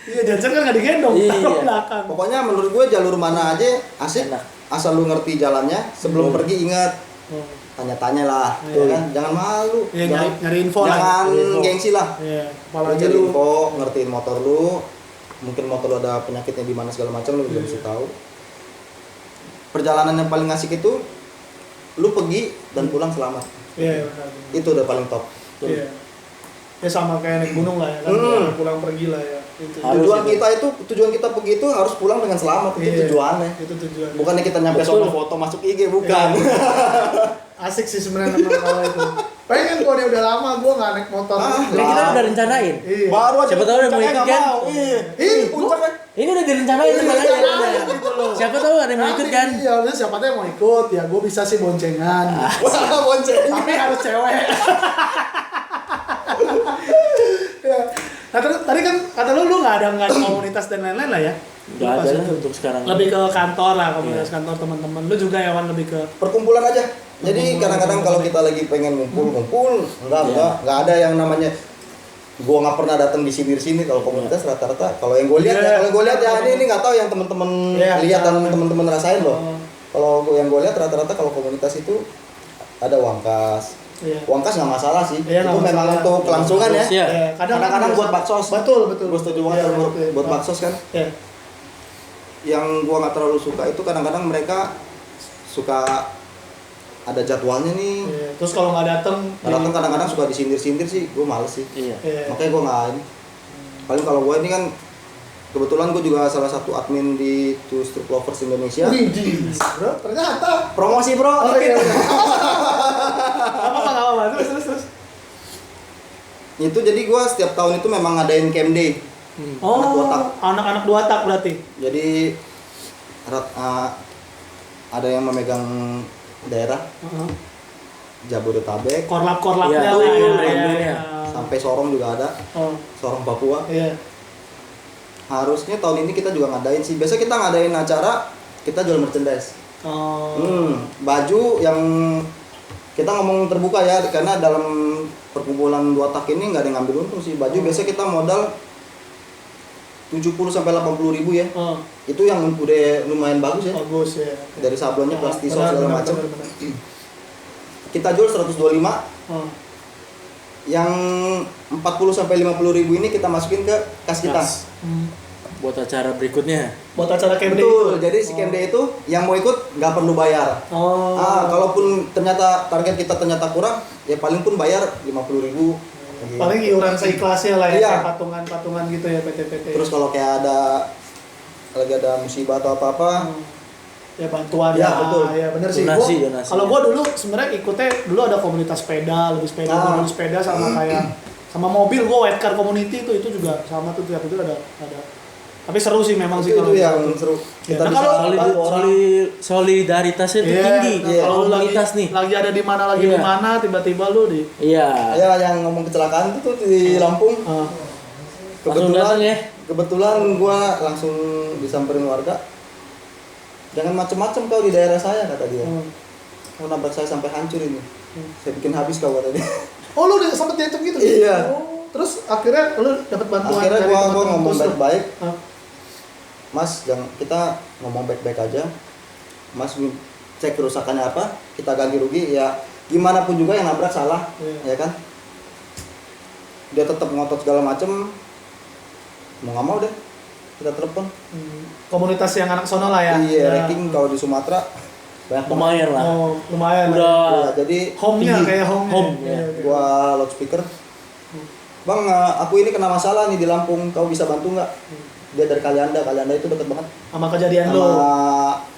Iya, jangan kan nggak digendong, Iya. taruh belakang. Pokoknya menurut gue jalur mana aja asik. Enak. Asal lu ngerti jalannya. Sebelum Betul. pergi ingat Oh. tanya-tanya lah, Iya. ya kan? Jangan malu. Iya, jangan, nyari info lah. jangan Nyari info. gengsi lah. Iya, Lu apalagi cari lu info, ngertiin motor lu. Mungkin motor lu ada penyakitnya di mana segala macam lu juga mesti tahu. Perjalanan yang paling asik itu lu pergi dan pulang selamat. Iya, benar. Itu udah paling top. Betul. Iya. Ya sama kayak naik gunung lah ya kan. Pulang pergi lah ya. Itu. Harus Tujuan kita pergi itu harus pulang dengan selamat. Itu Iya. tujuannya. Itu tujuan. Bukannya kita nyampe Betul. sono foto masuk IG, bukan. Asik sih sebenarnya memang kalau itu. Pengen gua nih udah lama gua nggak naik motor. Jadi kita udah rencanain. Iya. Baru aja Siapa tahu ada yang mau puncaknya ikut nggak kan? mau. Iya. Ih, Puncaknya. Ini udah direncanain makanya. gitu loh. Siapa tahu ada yang mau ikut kan? Iya, udah siapa tahu yang mau ikut ya gua bisa sih boncengan. Wah, bonceng. Tapi harus cewek. Ya. Nah, tadi kan kata lu nggak ada komunitas dan lain-lain lah ya? Nggak Pas ada lah itu. untuk sekarang. Lebih ke kantor lah, komunitas Iya. kantor teman-teman. Lu juga ya Wan, lebih ke Perkumpulan aja. Jadi kadang-kadang kalau kita lagi pengen ngumpul, enggak ada yang namanya gua nggak pernah datang di sini kalau komunitas rata-rata kalau yang gue lihat Iya. kalau gue lihat ya ini nggak tahu yang teman-teman Iya. lihat dan teman-teman rasain loh. Oh. Kalau yang gue lihat rata-rata kalau komunitas itu ada wangkas. Iya. Wangkas nggak masalah sih. Iya, Itu nggak memang masalah. untuk kelangsungan ya. Iya. Ya, Kadang-kadang buat baksos. Betul. Gue setuju banget Iya, sama betul. buat baksos kan. Ya. Yang gua nggak terlalu suka itu kadang-kadang mereka suka ada jadwalnya nih. Iya. Terus kalau nggak datang, Kadang-kadang suka disindir-sindir sih, gue males sih. Iya. Iya. Makanya gue nggak ini. Paling kalau gue ini kan kebetulan gue juga salah satu admin di Two Stroke Lovers Indonesia. Widih, bro, ternyata. Promosi bro. Oh dikit. iya. Apa? Terus. Itu jadi gue setiap tahun itu memang ngadain camp day. Oh, Anak dua tak. anak-anak 2 tak berarti. Jadi ada yang memegang daerah Jabodetabek Korlap-korlapnya Iya, lah ya. brand-brandnya. sampai Sorong juga ada, Oh, Sorong Papua. iya. Harusnya tahun ini kita juga ngadain sih. Biasa kita ngadain acara, kita jual merchandise. Oh. Baju yang kita ngomong terbuka ya, karena dalam perkumpulan 2 tak ini nggak ada yang ngambil untung sih. Baju biasa kita modal 70 sampai 80 ribu ya. Oh, Itu yang udah lumayan bagus ya. bagus ya. Dari sablonnya, plastisol Benar, segala benar, macam. benar. Kita jual 125. Oh. Yang 40 sampai 50 ribu ini kita masukin ke kas kita Kas. Hmm. buat acara berikutnya. Buat acara camp day Betul, itu. jadi si camp day itu yang mau ikut nggak perlu bayar. Oh. Kalaupun ternyata target kita ternyata kurang, ya paling pun bayar 50.000. Paling iuran seikhlasnya lah ya, Iya. kayak patungan-patungan gitu ya PT-PT. Terus kalau kayak lagi ada musibah atau apa-apa, ya bantuan Ya, betul. ya bener sih. Donasi, Gua- donasi. Kalau gua dulu sebenarnya ikutnya dulu ada komunitas sepeda, lebih sepeda, gua dulu sepeda sama kayak sama mobil gua white car community itu juga sama tuh tiap itu ada. Tapi seru sih memang sih itu kalau yang gitu. seru. Ya, Kita nah bisa kalau bantu orang. Solidaritasnya itu Iya, tinggi. nah Iya. kalau Komunitas lagi, nih. lagi ada di mana lagi Iya. di mana tiba-tiba lu di Iya. Ya, yang ngomong kecelakaan itu tuh di Lampung. Langsung datang ya. Kebetulan gua langsung disamperin warga. Jangan macem-macem kau di daerah saya, kata dia. Mau nabrak saya sampai hancur ini. Saya bikin habis kau, kata dia. Oh lu udah sempet diancam gitu? Iya. Oh, terus akhirnya lu dapat bantuan Akhirnya dari gua teman-teman ngomong pos lu? baik-baik. Ah. Mas, kita ngomong baik-baik aja. Mas cek kerusakannya apa, kita ganti rugi, ya gimana pun juga yang nabrak salah, Iya. ya kan? Dia tetap ngotot segala macem, mau nggak mau deh, kita telepon. Komunitas yang anak sono lah ya. Iya, Ya. ranking kalau di Sumatera banyak banget. Lumayan lah. Oh, lumayan. Udah Ya, jadi Home-nya tinggi. kayak home. Home, Iya, ya. iya. gua loudspeaker, Bang, aku ini kena masalah nih di Lampung, kau bisa bantu nggak? Dia dari Kalianda itu deket banget Sama kejadian sama lu.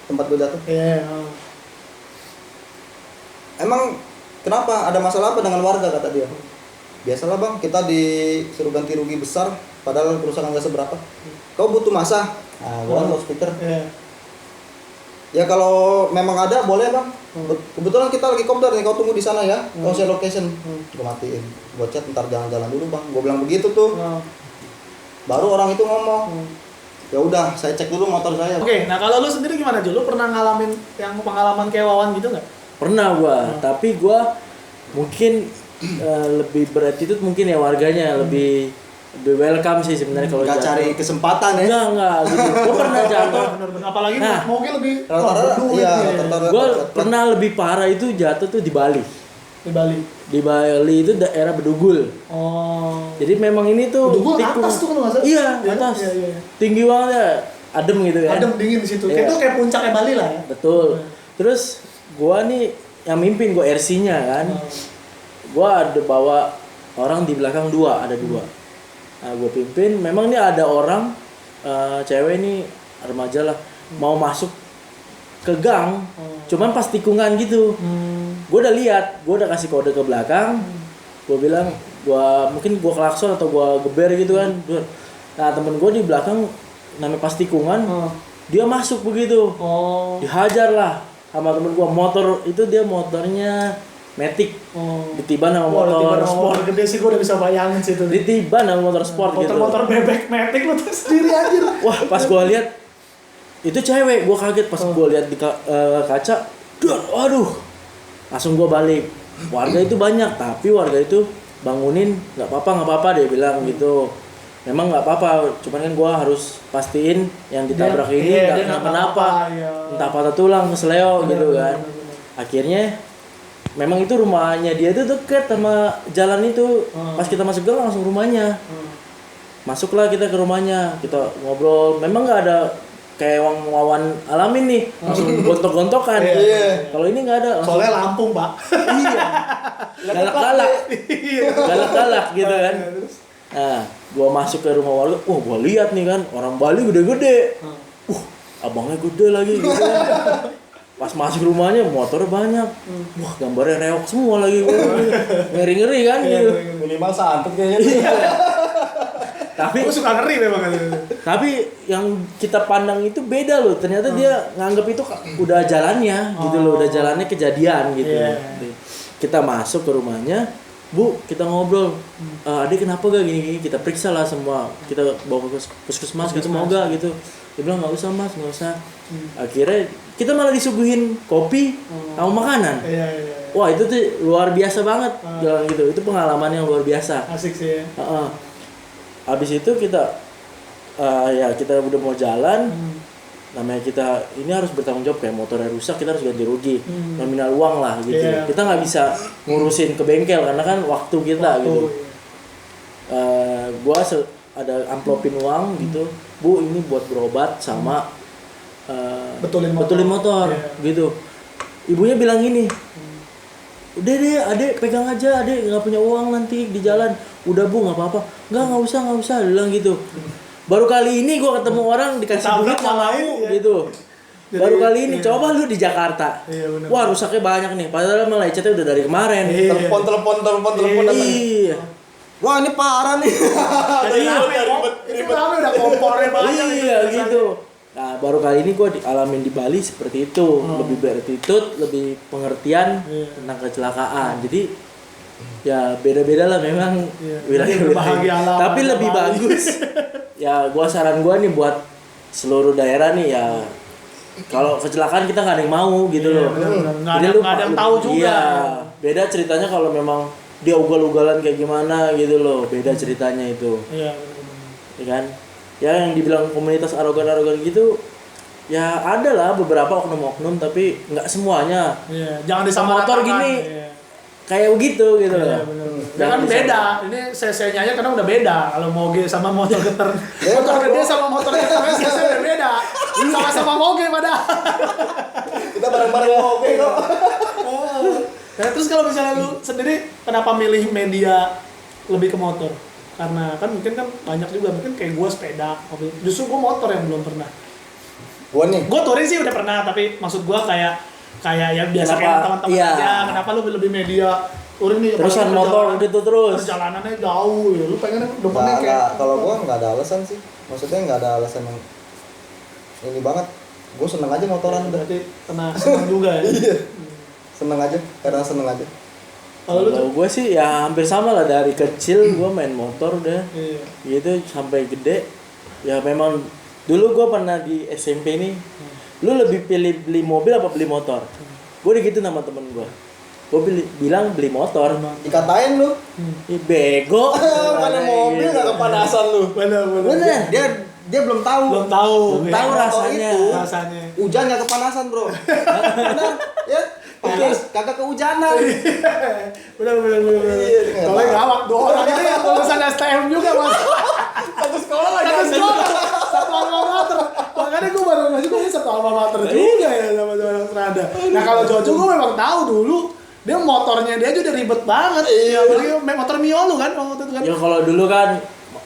tempat gue jatuh. Iya. Emang kenapa? Ada masalah apa dengan warga, kata dia? Biasalah bang, kita disuruh ganti rugi besar, padahal kerusakan nggak seberapa. Kau butuh masa? Nah, gua loudspeaker. Iya. Ya kalau memang ada boleh bang. Kebetulan kita lagi kopdar nih, kau tunggu di sana ya. Kau share location. Gua matiin. Gua chat ntar jalan-jalan dulu bang. Gua bilang begitu tuh. Oh. Baru orang itu ngomong. Ya udah, saya cek dulu motor saya. Oke, nah kalau lu sendiri gimana Ju? Lu pernah ngalamin yang pengalaman kayak Wawan gitu nggak? Pernah gua, tapi gua mungkin lebih beretitude mungkin ya warganya lebih welcome sih sebenarnya kalau Nggak jatuh. cari kesempatan ya. Enggak gitu. Gua pernah jatuh. Bener-bener. Apalagi Nah. mungkin lebih Rata-rata berduit iya, nih. rata-rata. Gua pernah lebih parah itu jatuh tuh di Bali. Di Bali. Di Bali itu daerah Bedugul. Oh. Jadi memang ini tuh Bedugul tikung. atas tuh kalau nggak salah. Iya, Iya, atas. iya, iya. Tinggi banget ya. Adem gitu kan. Adem dingin di situ. Iya. Itu kayak puncaknya Bali lah ya. Betul. Terus gua nih yang mimpin gua RC-nya kan. Gua ada bawa orang di belakang ada dua. Nah, gua pimpin. Memang nih ada orang cewek nih remaja lah mau masuk ke gang. Cuman pas tikungan gitu. Gua udah lihat, gua udah kasih kode ke belakang. Gua bilang, mungkin gua klakson atau gua geber gitu kan. Nah, temen gua di belakang namanya pas tikungan, dia masuk begitu. Oh. Dihajar lah sama temen gua. Motor itu dia motornya Matic. Ditiban sama motor sport. Motor gede sih gua udah bisa bayangin sih itu. Ditiban sama motor sport gitu. Motor bebek metik lu tuh sendiri anjir. Wah, pas gua lihat itu cewek, gua kaget pas gua lihat di kaca. Aduh. Langsung gua balik. Warga itu banyak, tapi warga itu bangunin, nggak apa-apa dia bilang gitu. Memang nggak apa-apa, cuman kan gua harus pastiin yang ditabrak ini dia nggak kenapa-napa. iya. Entah patah tulang, kesleo gitu Bener, kan. bener. Akhirnya memang itu rumahnya dia itu deket sama jalan itu. Pas kita masuk gang langsung rumahnya. Masuklah kita ke rumahnya, kita ngobrol. Memang nggak ada kayak Wawan alamin nih, langsung gontok-gontokan. Iya. Kalau ini nggak ada. Langsung, Soalnya Lampung, Pak. iya. Galak-galak. Galak-galak gitu kan. Nah, gua masuk ke rumah warga. Wah, gua lihat nih kan, orang Bali gede-gede. Abangnya gede lagi gitu kan. Pas masuk rumahnya motor banyak. Wah, gambarnya reok semua lagi. Ngeri-ngeri kan gitu. Minimal santet kayaknya. Tapi Gua suka ngeri memang kan. tapi yang kita pandang itu beda loh. Ternyata dia nganggep itu udah jalannya gitu loh, udah jalannya kejadian gitu. Iya. Kita masuk ke rumahnya, Bu, kita ngobrol. Adik kenapa gak gini-gini? Kita periksa lah semua. Kita bawa ke puskesmas gitu, mau gak gitu. Dia bilang nggak usah mas, nggak usah. Akhirnya kita malah disuguhin kopi sama makanan. Iya. Wah itu tuh luar biasa banget jalan gitu. Itu pengalaman yang luar biasa. Asik sih ya. Habis itu kita ya kita udah mau jalan. Namanya kita ini harus bertanggung jawab, kayak motornya rusak kita harus ganti rugi, nominal uang lah gitu. Iya. Kita nggak bisa ngurusin ke bengkel karena kan waktu kita gitu. Gua ada amplopin uang gitu, Bu ini buat berobat sama Betulin motor Iya. gitu. Ibunya bilang gini, udah deh adek pegang aja, adek nggak punya uang nanti di jalan. Udah Bu nggak apa-apa, nggak usah, dia bilang gitu. Baru kali ini gue ketemu orang dikasih duit nggak mau iya. gitu. Jadi, Baru kali ini iya. coba lu di Jakarta. Iya, bener. Wah rusaknya banyak nih. Padahal malah lecetnya udah dari kemarin. Iya. Telepon datang. Iya. Wah, ini parah nih. Jadi rame udah kompornya banyak. Iya gitu. Nah baru kali ini gue dialamin di Bali seperti itu. Lebih berattitude, lebih pengertian tentang kecelakaan. Jadi ya beda-beda lah memang wilayah-wilayah. Bahagia alam, Tapi lebih Bali. bagus. Ya saran gue nih buat seluruh daerah nih ya. Kalau kecelakaan kita nggak ada yang mau gitu loh. Nggak Jadi ada yang tahu juga. Iya. Beda ceritanya kalau memang dia ugal-ugalan kayak gimana gitu loh. Beda ceritanya itu. Iya. Ya kan? Ya yang dibilang komunitas arogan-arogan gitu ya ada lah beberapa oknum-oknum tapi nggak semuanya. Iya. Jangan Motor disamaratakan. gini Iya. kayak begitu gitu Iya, loh. bener. Ya kan beda. Ini CC-nya aja karena udah beda. Kalau moge sama motor geter. Motor gede sama motor geter CC udah beda. Sama-sama moge padahal. Kita bareng-bareng mobil kok. Nah, terus kalau misalnya lu sendiri kenapa milih media lebih ke motor? Karena kan mungkin kan banyak juga, mungkin kayak gua sepeda, mobil. Justru gua motor yang belum pernah. Gua nih. Gua touring sih udah pernah, tapi maksud gua kayak ya biasa Kenapa? kayak teman-teman Iya. aja. Kenapa lu lebih media touring nih? Terusan apalagi motor perjalanan- gitu terus. Perjalanannya jauh ya. Lu pengen depannya kayak Nggak, kalau gua nggak ada alasan sih. Maksudnya nggak ada alasan yang ini banget. Gua seneng aja motoran udah. berarti senang juga ya. Iya. Seneng aja, karena seneng aja. Kalau lu tuh Kalau gue sih ya hampir sama lah dari kecil gue main motor udah iya. gitu sampai gede. Ya memang dulu gue pernah di SMP nih, lu lebih pilih beli mobil apa beli motor? Gue gitu nama temen gue. Gue bilang beli motor. Dikatain lu. Ih bego. Mana mobil nggak kepanasan lu. Benar. Bener. Dia belum tahu. Belum tahu. Belum tahu Motor rasanya. itu. rasanya. Hujan nggak kepanasan bro. Benar. Ya. Panas kagak kehujanan. Benar. Iya, dia nggak Soalnya tahu. gawat dua orang ini yang lulusan STM juga mas. Satu sekolah lagi. Satu sekolah, satu alma mater. Makanya gue baru ngasih gue satu alma mater juga ya sama orang Serada. Nah kalau Jojo gue memang tahu dulu dia motornya dia aja udah ribet banget. Iya. Apalagi motor Mio lu kan waktu itu kan. Ya kalau dulu kan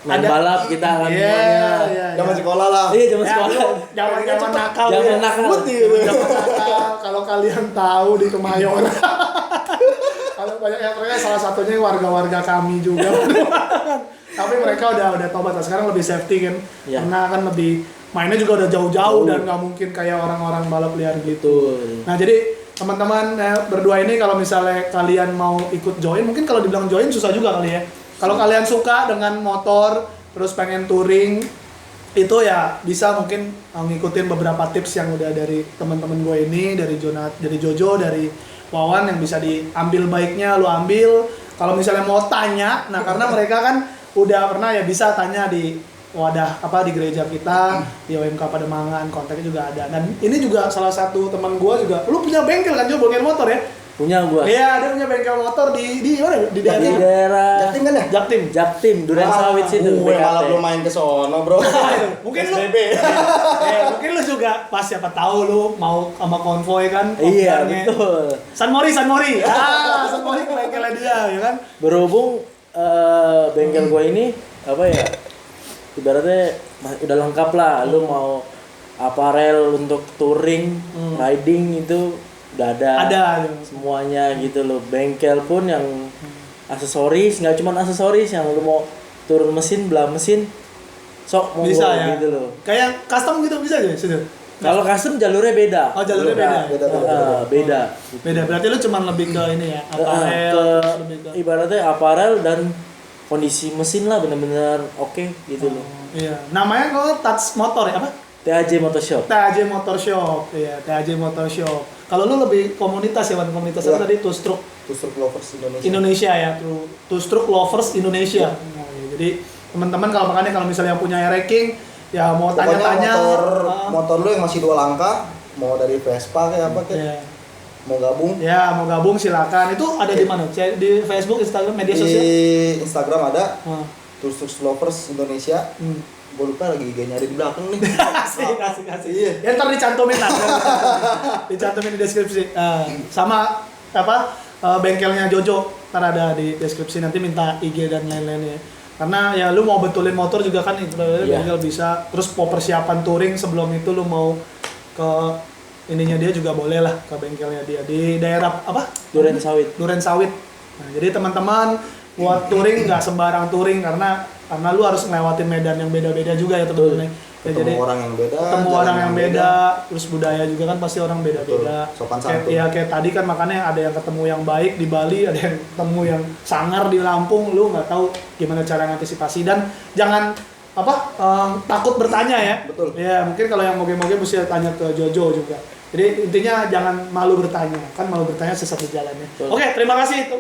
main Ada- balap kita kan Iya. semuanya. Zaman sekolah lah. Iya zaman Ya, sekolah. Zaman nakal. Zaman ya. nakal. Gitu. Zaman nakal. Kalau kalian tahu di Kemayoran. Kalau banyak yang mereka salah satunya warga-warga kami juga. Tapi mereka udah tobat lah. Sekarang lebih safety kan. Iya. Karena kan lebih mainnya juga udah jauh-jauh Jauh. dan nggak mungkin kayak orang-orang balap liar gitu. Betul. Nah jadi teman-teman berdua ini kalau misalnya kalian mau ikut join, mungkin kalau dibilang join susah juga kali ya. Kalau kalian suka dengan motor, terus pengen touring, itu ya bisa mungkin ngikutin beberapa tips yang udah dari teman-teman gue ini, dari Jojo, dari Wawan yang bisa diambil baiknya, lu ambil. Kalau misalnya mau tanya, nah karena mereka kan udah pernah ya bisa tanya di wadah apa di gereja kita di OMK Pademangan, kontaknya juga ada. Dan ini juga salah satu teman gue juga, lu punya bengkel kan Jo, bengkel motor ya? Punya gua. Iya, dia punya bengkel motor di mana? Di Di daerah daerah Jaktim kan ya? Jaktim. Jaktim, Duren Sawit situ. Gue malah BKT. belum main ke sono bro. Mungkin lu SBB. mungkin lu juga pas siapa tahu lu mau sama konvoy kan? Iya kopdarnya. betul. San Mori. San Mori ke bengkelnya dia ya kan? Berhubung bengkel gua ini apa ya? Ibaratnya udah lengkap lah. Lu mau aparel untuk touring, riding itu udah ada. Ada. Semuanya gitu loh. Bengkel pun yang aksesoris, nggak cuma aksesoris yang lu mau turun mesin, belah mesin, sok mau Bisa ya. gitu loh. Kayak custom gitu bisa aja situ. Kalau custom jalurnya beda. Oh, jalurnya beda. Beda. Beda. Berarti lu cuman lebih ke ini ya, aparel, Ke terus lebih ke ibaratnya aparel dan kondisi mesin lah benar-benar oke gitu loh. iya. Namanya kalau touch motor ya apa? TAJ Motorshop. TAJ Motor Shop, iya, TAJ Motor Shop. Kalau lu lebih komunitas ya, Wan? Komunitas apa Iya. tadi? Two Stroke Tusuk lovers Indonesia. Indonesia ya, Two Stroke Lovers Indonesia. Oh, iya. Jadi teman-teman kalau makanya kalau misalnya yang punya ranking, ya mau Pokoknya tanya-tanya, motor lu yang masih 2 langkah, mau dari Vespa kayak apa kayak, ya, mau gabung ya mau gabung silakan. Itu ada di mana? Di Facebook, Instagram, media di sosial. Instagram ada, Oh, Tus Lovers Indonesia. Gue lupa lagi IG-nya ada di belakang nih. Asik. Iya. Ya ntar dicantumin lah. Dicantumin di deskripsi. Sama bengkelnya Jojo ntar ada di deskripsi, nanti minta IG dan lain-lainnya. Karena ya lu mau betulin motor juga kan itu bengkel bisa. Terus mau persiapan touring sebelum itu lu mau ke ininya dia juga boleh lah, ke bengkelnya dia di daerah Duren Sawit. Nah, jadi teman-teman buat touring nggak sembarang touring karena lu harus ngelewatin medan yang beda-beda juga ya teman-teman. Ya, Ketemu orang yang beda. Ketemu orang yang beda, terus budaya juga kan pasti orang beda-beda. Sopan santun. Kayak tadi kan makanya ada yang ketemu yang baik di Bali, ada yang ketemu yang sangar di Lampung, lu nggak tahu gimana cara ngantisipasi dan jangan takut bertanya ya. Betul. Ya mungkin kalau yang moge-moge mesti tanya ke Jojo juga. Jadi intinya jangan malu bertanya, kan malu bertanya sesat di jalannya. Oke, terima kasih itu.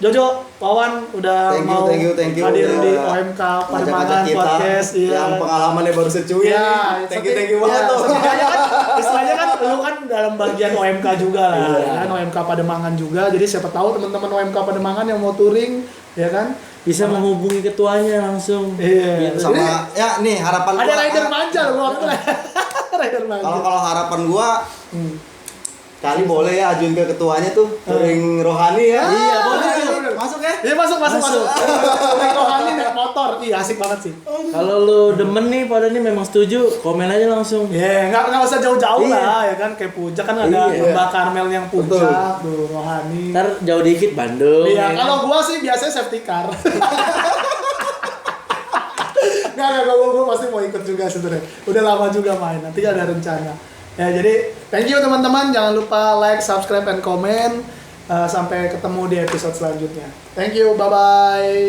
Jojo, Wawan udah thank you, hadir di OMK Pademangan Podcast. Yang pengalamannya baru secuil. Ya, thank you banget tuh. Istilahnya kan lu kan dalam bagian OMK juga lah, kan OMK Pademangan juga. Jadi siapa tahu teman-teman OMK Pademangan yang mau touring, ya kan? Bisa menghubungi ketuanya langsung. Iya. Gitu. Sama ya nih harapan gua. Ada rider manja loh gua. Rider manja. Kalau harapan gua kali boleh ya ajuin ke ketuanya tuh touring rohani ya. Iya, boleh. Masuk ya? Iya, masuk. Touring rohani naik motor. Iya, asik banget sih. Kalau lu demen nih pada nih memang setuju, komen aja langsung. Iya, nggak usah jauh-jauh lah ya kan, kayak Puncak kan ada Mbak Karmel yang Puncak, tuh rohani. Ntar jauh dikit Bandung. Iya, kalau gua sih biasanya safety car. Nggak, gua pasti mau ikut juga sebenarnya. Udah lama juga main, nanti ada rencana. Ya, jadi thank you teman-teman, jangan lupa like, subscribe, and comment. Sampai ketemu di episode selanjutnya. Thank you, bye-bye.